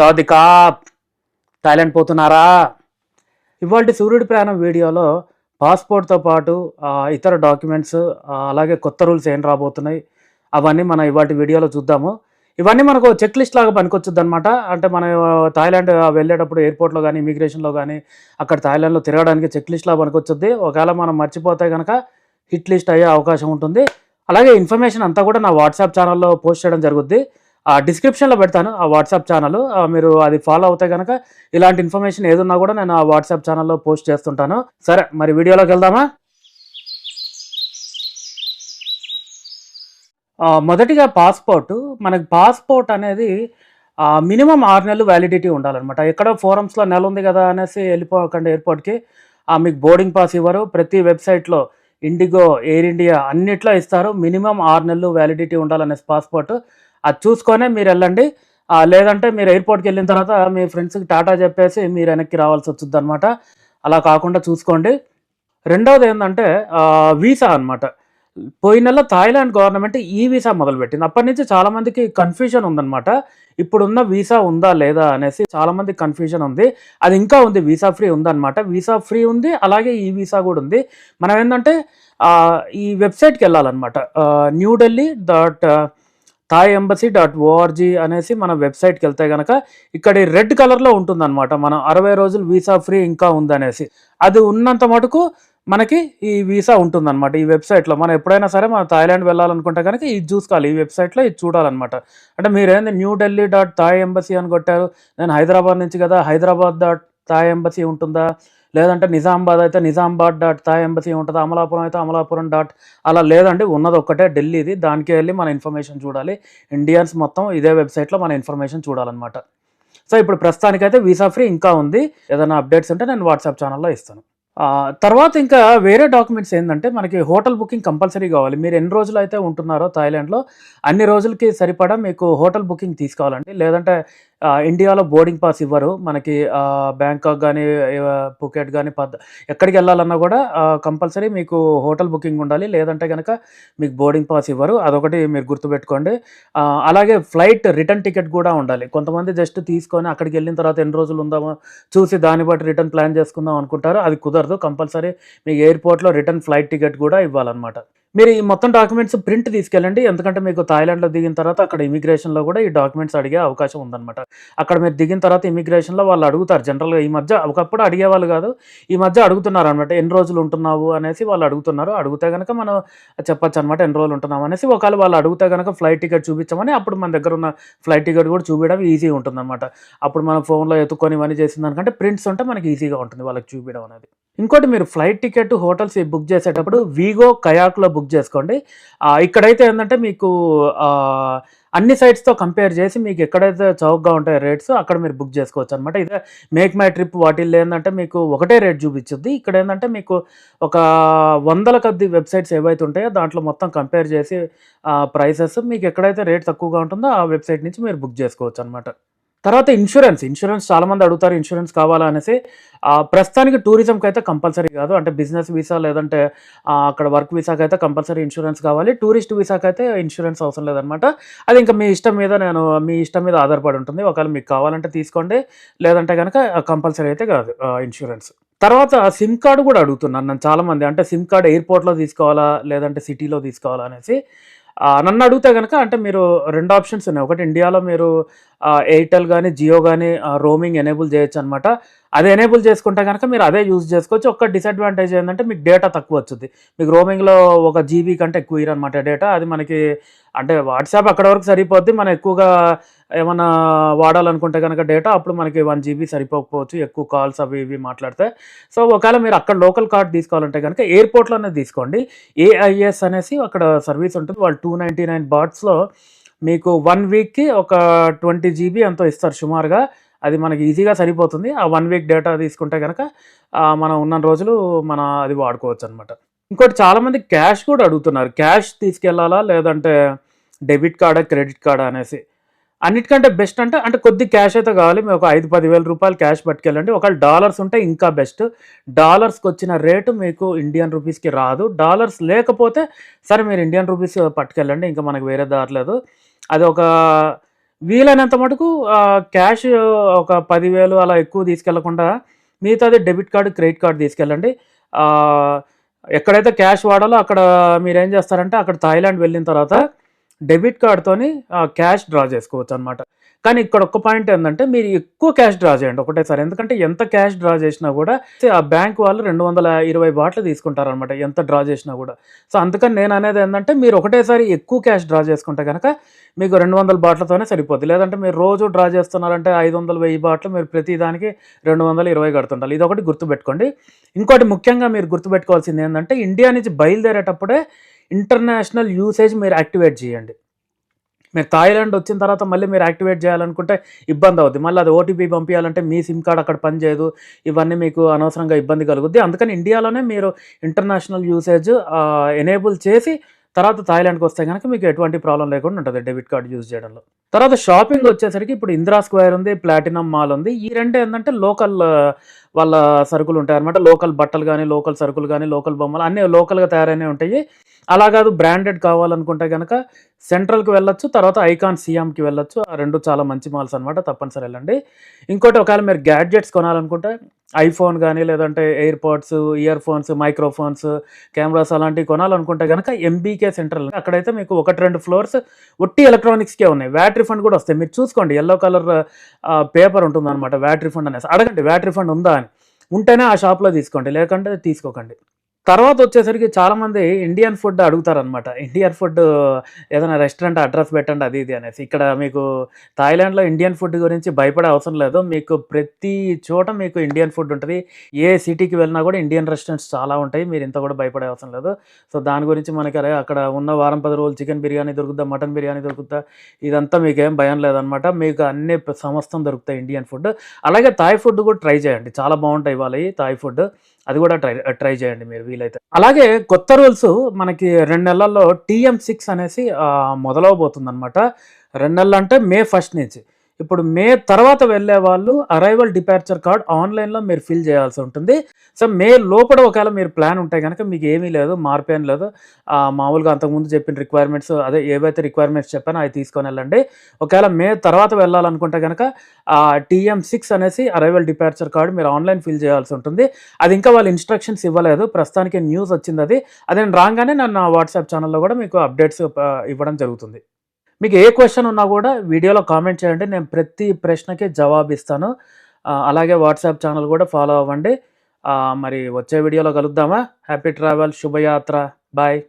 చౌదికాప్ Thailand పోతున్నారా? ఇవాల్టి సూర్యుడి ప్రయాణం వీడియోలో పాస్‌పోర్ట్‌తో పాటు ఇతర డాక్యుమెంట్స్ అలాగే కొత్త రూల్స్ ఏం రాబోతున్నాయి, అవన్నీ మనం ఇవాల్టి వీడియోలో చూద్దాము. ఇవన్నీ మనకు చెక్ లిస్ట్ లాగా పనికొచ్చుద్దనమాట. అంటే మనం థాయిలాండ్ వెళ్ళేటప్పుడు ఎయిర్‌పోర్ట్‌లో గానీ, ఇమిగ్రేషన్‌లో గానీ, అక్కడ థాయిలాండ్‌లో తిరగడానికి చెక్ లిస్ట్‌లా పనికొచ్చుద్ది. ఒకవేళ మనం మర్చిపోతే గనక హిట్ లిస్ట్ అయ్యే అవకాశం ఉంటుంది. అలాగే ఇన్ఫర్మేషన్ అంతా కూడా నా వాట్సాప్ ఛానల్‌లో పోస్ట్ చేయడం జరుగుద్ది. డిస్క్రిప్షన్‌లో పెడతాను ఆ వాట్సాప్ ఛానల్. మీరు అది ఫాలో అవుతే గనక ఇలాంటి ఇన్ఫర్మేషన్ ఏదున్నా కూడా నేను ఆ వాట్సాప్ ఛానల్‌లో పోస్ట్ చేస్తుంటాను. సరే మరి వీడియోలోకి వెళ్దామా? మొదటిగా పాస్‌పోర్ట్. మనకి పాస్‌పోర్ట్ అనేది మినిమమ్ 6 నెలలు వ్యాలిడిటీ ఉండాలనమాట. ఎక్కడో ఫోరమ్స్‌లో నెల ఉంది కదా అనేసి వెళ్ళిపోకండి ఎయిర్‌పోర్ట్‌కి. మీకు బోర్డింగ్ పాస్ ఇవ్వరు. ప్రతి వెబ్‌సైట్‌లో ఇండిగో, ఎయిర్ ఇండియా అన్నిట్లో ఇస్తారు. మినిమమ్ 6 నెలలు వ్యాలిడిటీ ఉండాలనేసి పాస్‌పోర్ట్. అది చూసుకొనే మీరెళ్ళండి. లేదంటే మీరు ఎయిర్‌పోర్ట్‌కెళ్ళిన తర్వాత మీ ఫ్రెండ్స్‌కి టాటా చెప్పేసి మీరు వెనక్కి రావాల్సొచ్చుద్దనమాట. అలా కాకుండా చూసుకోండి. రెండోదేందంటే వీసా అనమాట. పోయిన నెల థాయిలాండ్ గవర్నమెంట్ ఈ వీసా మొదలుపెట్టింది. అప్పటినుంచి చాలా మందికి కన్‌ఫ్యూజన్ ఉందనమాట. ఇప్పుడున్న వీసా ఉందా? లేదా? అనేసి చాలా మందికి కన్‌ఫ్యూజన్ ఉంది. అది ఇంకా ఉంది. వీసా ఫ్రీ ఉందనమాట. వీసా ఫ్రీ ఉంది. అలాగే ఈ వీసా కూడా ఉంది. మనం ఏందంటే ఈ వెబ్‌సైట్‌కెళ్ళాలనమాట. New Delhi dot Thai embassy dot O R G అనేసి మన వెబ్‌సైట్‌కెళ్తే గనక ఇక్కడ రెడ్ కలర్‌లో ఉంటుందనమాట. మనం 60 రోజులు వీసా ఫ్రీ ఇంకా ఉందనేసి. అది ఉన్నంత మటుకు మనకి ఈ వీసా ఉంటుందనమాట ఈ వెబ్‌సైట్‌లో. మనం ఎప్పుడైనా సరే మనం థాయిలాండ్ వెళ్ళాలనుకుంటే గనక ఇది చూసుకోవాలి. ఈ వెబ్‌సైట్‌లో ఇది చూడాలనమాట. అంటే మీరేంది New Delhi dot Thai embassy అని కొట్టారు. నేను హైదరాబాద్ నుంచి కదా! హైదరాబాద్ డాట్ థాయ్ ఎంబసీ ఉంటుందా? లేదంటే నిజామాబాద్ అయితే నిజామాబాద్ డాట్ థాయ్ ఎంబసీ ఉంటదా? అమలాపురం అయితే అమలాపురం డాట్ అలా లేదండి. ఉన్నది ఒక్కటే ఢిల్లీది. దానికే వెళ్లి మన ఇన్ఫర్మేషన్ చూడాలి. ఇండియన్స్ మొత్తం ఇదే వెబ్‌సైట్‌లో మన ఇన్ఫర్మేషన్ చూడాలనమాట. సో, ఇప్పుడు ప్రస్తుతానికైతే వీసా ఫ్రీ ఇంకా ఉంది. ఏదైనా అప్డేట్స్ ఉంటే నేను వాట్సాప్ ఛానల్‌లో ఇస్తాను. తర్వాత ఇంకా వేరే డాక్యుమెంట్స్ ఏందంటే మనకి హోటల్ బుకింగ్ కంపల్సరీ కావాలి. మీరు ఎన్ని రోజులైతే ఉంటున్నారో థాయిలాండ్‌లో అన్ని రోజులకి సరిపడా మీకు హోటల్ బుకింగ్ తీసుకోవాలండి. లేదంటే ఇండియాలో బోర్డింగ్ పాస్ ఇవ్వరు. మనకి బ్యాంకాక్ గానీ, ఫుకెట్ గానీ ఎక్కడికెళ్ళాలన్నా కూడా కంపల్సరీ మీకు హోటల్ బుకింగ్ ఉండాలి. లేదంటే గనక మీకు బోర్డింగ్ పాస్ ఇవ్వరు. అదొకటి మీరు గుర్తుపెట్టుకోండి. అలాగే ఫ్లైట్ రిటర్న్ టికెట్ కూడా ఉండాలి. కొంతమంది జస్ట్ తీసుకొని అక్కడికెళ్ళిన తర్వాత ఎన్ని రోజులు ఉందామో చూసి దాన్ని బట్టి రిటర్న్ ప్లాన్ చేసుకుందాం అనుకుంటారు. అది కుదరదు. కంపల్సరీ మీకు ఎయిర్‌పోర్ట్‌లో రిటర్న్ ఫ్లైట్ టికెట్ కూడా ఇవ్వాలనమాట. మీరు ఈ మొత్తం డాక్యుమెంట్స్ ప్రింట్ తీసుకెళ్ళండి. ఎందుకంటే మీకు థాయిలాండ్‌లో దిగిన తర్వాత అక్కడ ఇమిగ్రేషన్‌లో కూడా ఈ డాక్యుమెంట్స్ అడిగే అవకాశం ఉందనమాట. అక్కడ మీరు దిగిన తర్వాత ఇమిగ్రేషన్‌లో వాళ్ళు అడుగుతారు. జనరల్‌గా ఈ మధ్య ఒకప్పుడు అడిగేవాళ్ళు కాదు. ఈ మధ్య అడుగుతున్నారనమాట. ఎన్ని రోజులు ఉంటున్నావు అనేసి వాళ్ళు అడుగుతున్నారు. అడిగితే గనక మనం చెప్పొచ్చనమాట ఎన్ని రోజులు ఉంటున్నాం అనేసి. ఒకవేళ వాళ్ళు అడిగితే గనక ఫ్లైట్ టికెట్ చూపించమని అప్పుడు మన దగ్గర ఉన్న ఫ్లైట్ టికెట్ కూడా చూపియడం ఈజీగా ఉంటుందనమాట. అప్పుడు మనం ఫోన్‌లో ఎతుక్కొని ఇవన్నీ చేసిన దానికంటే ప్రింట్స్ ఉంటే మనకి ఈజీగా ఉంటుంది వాళ్ళకి చూపియడం అనేది. ఇంకోటి మీరు ఫ్లైట్ టికెట్, హోటల్స్ బుక్ చేసేటప్పుడు వీగో, కయాక్‌లో బుక్ చేసుకోండి. ఇక్కడైతే ఏందంటే మీకు అన్ని సైట్స్‌తో కంపేర్ చేసి మీకు ఎక్కడైతే చౌకగా ఉంటాయో రేట్స్ అక్కడ మీరు బుక్ చేసుకోవచ్చనమాట. ఇదే మేక్ మై ట్రిప్ వాటిల్లో ఏందంటే మీకు ఒకటే రేట్ చూపిచ్చుద్ది. ఇక్కడేందంటే మీకు ఒక వందల కొద్దీ వెబ్‌సైట్స్ ఏవైతే ఉంటాయో దాంట్లో మొత్తం కంపేర్ చేసి ప్రైసెస్ మీకు ఎక్కడైతే రేట్ తక్కువగా ఉంటుందో ఆ వెబ్‌సైట్ నుంచి మీరు బుక్ చేసుకోవచ్చనమాట. తర్వాత ఇన్సూరెన్స్ చాలామంది అడుగుతారు ఇన్సూరెన్స్ కావాలా అనేసి. ప్రస్తుతానికి టూరిజంకైతే కంపల్సరీ కాదు. అంటే బిజినెస్ వీసా లేదంటే అక్కడ వర్క్ వీసాకైతే కంపల్సరీ ఇన్సూరెన్స్ కావాలి. టూరిస్ట్ వీసాకైతే ఇన్సూరెన్స్ అవసరం లేదనమాట. అది ఇంకా మీ ఇష్టం మీద ఆధారపడి ఉంటుంది. ఒకవేళ మీకు కావాలంటే తీసుకోండి. లేదంటే గనక కంపల్సరీ అయితే కాదు ఇన్సూరెన్స్. తర్వాత సిమ్ కార్డ్ కూడా అడుగుతున్నారు నన్ను చాలామంది. అంటే సిమ్ కార్డ్ ఎయిర్‌పోర్ట్‌లో తీసుకోవాలా? లేదంటే సిటీలో తీసుకోవాలా అనేసి. నన్ను అడిగితే గనక అంటే మీరు 2 ఆప్షన్స్ ఉన్నాయి. ఒకటి ఇండియాలో మీరు ఎయిర్‌టెల్ గానీ, జియో గానీ రోమింగ్ ఎనేబుల్ చేయొచ్చనమాట. అది ఎనేబుల్ చేసుకుంటే గనక మీరు అదే యూజ్ చేసుకోవచ్చు. ఒక్క డిసడ్వాంటేజ్ ఏందంటే మీకు డేటా తక్కువొచ్చుద్ది. మీకు రోమింగ్‌లో 1 జీబీ కంటే ఎక్కువ ఇయ్యరనమాట డేటా. అది మనకి అంటే వాట్సాప్ అక్కడి వరకు సరిపోద్ది. మనం ఎక్కువగా ఏమన్నా వాడాలనుకుంటే గనక డేటా అప్పుడు మనకి 1 జీబీ సరిపోకపోవచ్చు. ఎక్కువ కాల్స్ అవి ఇవి మాట్లాడితే. సో, ఒకవేళ మీరు అక్కడ లోకల్ కార్డ్ తీసుకోవాలంటే గనక ఎయిర్‌పోర్ట్‌లోనే తీసుకోండి. ఏఐఎస్ అనేసి అక్కడ సర్వీస్ ఉంటుంది. వాళ్ళు 299 బాట్స్‌లో మీకు 1 వీక్‌కి ఒక 20 జీబీ ఎంతో ఇస్తారు సుమారుగా. అది మనకి ఈజీగా సరిపోతుంది. ఆ 1 వీక్ డేటా తీసుకుంటే గనక మనం ఉన్నన్ని రోజులు అది వాడుకోవచ్చనమాట. ఇంకోటి చాలామంది క్యాష్ కూడా అడుగుతున్నారు. క్యాష్ తీసుకెళ్ళాలా? లేదంటే డెబిట్ కార్డా? క్రెడిట్ కార్డా? అనేసి. అన్నిటికంటే బెస్ట్ అంటే కొద్ది క్యాష్ అయితే కావాలి. మీరు ఒక 5,000-10,000 రూపాయలు క్యాష్ పట్టుకెళ్ళండి. ఒకవేళ డాలర్స్ ఉంటే ఇంకా బెస్ట్. డాలర్స్‌కొచ్చిన రేటు మీకు ఇండియన్ రూపీస్‌కి రాదు. డాలర్స్ లేకపోతే సరే మీరు ఇండియన్ రూపీస్ పట్టుకెళ్ళండి. ఇంకా మనకు వేరే దారి లేదు. అది ఒక వీలైనంత మటుకు క్యాష్ ఒక 10,000 అలా ఎక్కువ తీసుకెళ్ళకుండా మిగతాది డెబిట్ కార్డ్, క్రెడిట్ కార్డ్ తీసుకెళ్ళండి. ఆహ్, ఎక్కడైతే క్యాష్ వాడాలో అక్కడ మీరేం చేస్తారంటే అక్కడ థాయిలాండ్ వెళ్ళిన తర్వాత డెబిట్ కార్డ్‌తోని క్యాష్ డ్రా చేసుకోవచ్చనమాట. కానీ ఇక్కడ ఒక్క పాయింట్ ఏందంటే మీరు ఎక్కువ క్యాష్ డ్రా చేయండి ఒకటేసారి. ఎందుకంటే ఎంత క్యాష్ డ్రా చేసినా గూడా ఆ బ్యాంక్ వాళ్ళు 220 బాట్‌లు తీసుకుంటారనమాట ఎంత డ్రా చేసినా గూడా. సో, అందుకని నేననేది ఏందంటే మీరు ఒకటేసారి ఎక్కువ క్యాష్ డ్రా చేసుకుంటే గనక మీకు 200 బాట్లతోనే సరిపోద్ది. లేదంటే మీరు రోజు డ్రా చేస్తున్నారంటే 500, 1000 బాట్లు మీరు ప్రతి దానికి 220 కడుతుండాలి. ఇదొకటి గుర్తుపెట్టుకోండి. ఇంకోటి ముఖ్యంగా మీరు గుర్తుపెట్టుకోవాల్సింది ఏందంటే ఇండియా నుంచి బయలుదేరేటప్పుడే ఇంటర్నేషనల్ యూసేజ్ మీరు యాక్టివేట్ చేయండి. మీరు థాయిలాండ్ వచ్చిన తర్వాత మళ్ళీ మీరు యాక్టివేట్ చేయాలనుకుంటే ఇబ్బందవుద్ది. మళ్ళీ అది ఓటీపీ పంపియాలంటే మీ సిమ్ కార్డ్ అక్కడ పనిచేయదు. ఇవన్నీ మీకు అనవసరంగా ఇబ్బంది కలుగుద్ది. అందుకని ఇండియాలోనే మీరు ఇంటర్నేషనల్ యూసేజ్ ఎనేబుల్ చేసి తర్వాత థాయిలాండ్‌కొస్తే గనక మీకు ఎటువంటి ప్రాబ్లమ్ లేకుండా ఉంటది డెబిట్ కార్డ్ యూజ్ చేయడంలో. తర్వాత షాపింగ్ వచ్చేసరికి ఇప్పుడు ఇందిరా స్క్వేర్ ఉంది, ప్లాటినం మాల్ ఉంది. ఈ రెండు ఏందంటే లోకల్ వాళ్ళ సరుకులుంటాయన్నమాట. లోకల్ బట్టలు గానీ, లోకల్ సరుకులు గానీ, లోకల్ బొమ్మలు అన్నీ లోకల్‌గా తయారైనవి ఉంటాయి. అలా కాదు బ్రాండెడ్ కావాలనుకుంటే గనక సెంట్రల్‌కి వెళ్ళొచ్చు. తర్వాత ఐకాన్ సీఎంకి వెళ్ళొచ్చు. ఆ 2 చాలా మంచి మాల్స్ అనమాట. తప్పనిసరి ఎళ్ళండి. ఇంకోటి ఒకవేళ మీరు గ్యాడ్జెట్స్ కొనాలనుకుంటే ఐఫోన్ గానీ, లేదంటే AirPods, ear phones, microphones, cameras అలాంటివి కొనాలనుకుంటే గనక ఎంబీకే సెంట్రల్ అక్కడైతే మీకు 1, 2 ఫ్లోర్స్ ఒట్టి ఎలక్ట్రానిక్స్‌కే ఉన్నాయి. వ్యాట్ రిఫండ్ కూడా వస్తాయి. మీరు చూసుకోండి యెల్లో కలర్ పేపర్ ఉంటుందనమాట వ్యాట్ రిఫండ్ అనేసి. అడగండి వ్యాట్ రిఫండ్ ఉందా అని. ఉంటేనే ఆ షాప్‌లో తీసుకోండి. లేకంటే తీసుకోకండి. తర్వాతొచ్చేసరికి చాలామంది ఇండియన్ ఫుడ్ అడుగుతారనమాట. ఇండియన్ ఫుడ్ ఏదైనా రెస్టారెంట్ అడ్రెస్ పెట్టండి అది ఇది అనేసి. ఇక్కడ మీకు థాయిలాండ్‌లో ఇండియన్ ఫుడ్ గురించి భయపడే అవసరం లేదు. మీకు ప్రతి చోట మీకు ఇండియన్ ఫుడ్ ఉంటది. ఏ సిటీకి వెళ్ళినా కూడా ఇండియన్ రెస్టారెంట్స్ చాలా ఉంటాయి. మీరింత కూడా భయపడే అవసరం లేదు. సో, దాని గురించి మనకి అరే అక్కడ ఉన్న వారం 10 రోజులు చికెన్ బిర్యానీ దొరుకుద్దా, మటన్ బిర్యానీ దొరుకుద్దా, ఇదంతా మీకేం భయం లేదనమాట. మీకు అన్ని సమస్తం దొరుకుతాయి ఇండియన్ ఫుడ్. అలాగే థాయ్ ఫుడ్ కూడా ట్రై చేయండి. చాలా బావుంటాయి వాళ్ళయి థాయ్ ఫుడ్. అది కూడా ట్రై చేయండి మీరు వీలైతే. అలాగే కొత్త రూల్స్ మనకి 2 నెలల్లో టీఎం6 అనేసి మొదలవబోతుందనమాట. 2 నెలలంటే మే 1 నుంచి. ఇప్పుడు మే తర్వాత వెళ్ళే వాళ్ళు అరైవల్ డిపార్చర్ కార్డ్ ఆన్‌లైన్‌లో మీరు ఫిల్ చేయాల్సి ఉంటుంది. సో, మే లోపల ఒకవేళ మీరు ప్లాన్ ఉంటే గనక మీకు ఏమీ లేదు. మార్పేం లేదు. మామూలుగా అంతకుముందు చెప్పిన రిక్వైర్మెంట్స్ అదే ఏవైతే రిక్వైర్మెంట్స్ చెప్పానో అవి తీసుకొనెళ్ళండి. ఒకవేళ మే తర్వాత వెళ్ళాలనుకుంటే గనక టీఎం6 అనేసి అరైవల్ డిపార్చర్ కార్డ్ మీరు ఆన్‌లైన్ ఫిల్ చేయాల్సి ఉంటుంది. అది ఇంకా వాళ్ళు ఇన్‌స్ట్రక్షన్స్ ఇవ్వలేదు. ప్రస్తుతానికి న్యూస్ వచ్చిందది. అది నేను రాంగానే నా వాట్సాప్ ఛానెల్‌లో కూడా మీకు అప్డేట్స్ ఇవ్వడం జరుగుతుంది. మీకు ఏ క్వెషన్ ఉన్నా కూడా వీడియోలో కామెంట్ చేయండి. నేను ప్రతి ప్రశ్నకి జవాబిస్తాను. అలాగే వాట్సాప్ ఛానల్ కూడా ఫాలో అవ్వండి. మరి వచ్చే వీడియోలో కలుద్దామా? హ్యాపీ ట్రావెల్, శుభయాత్ర. బాయ్.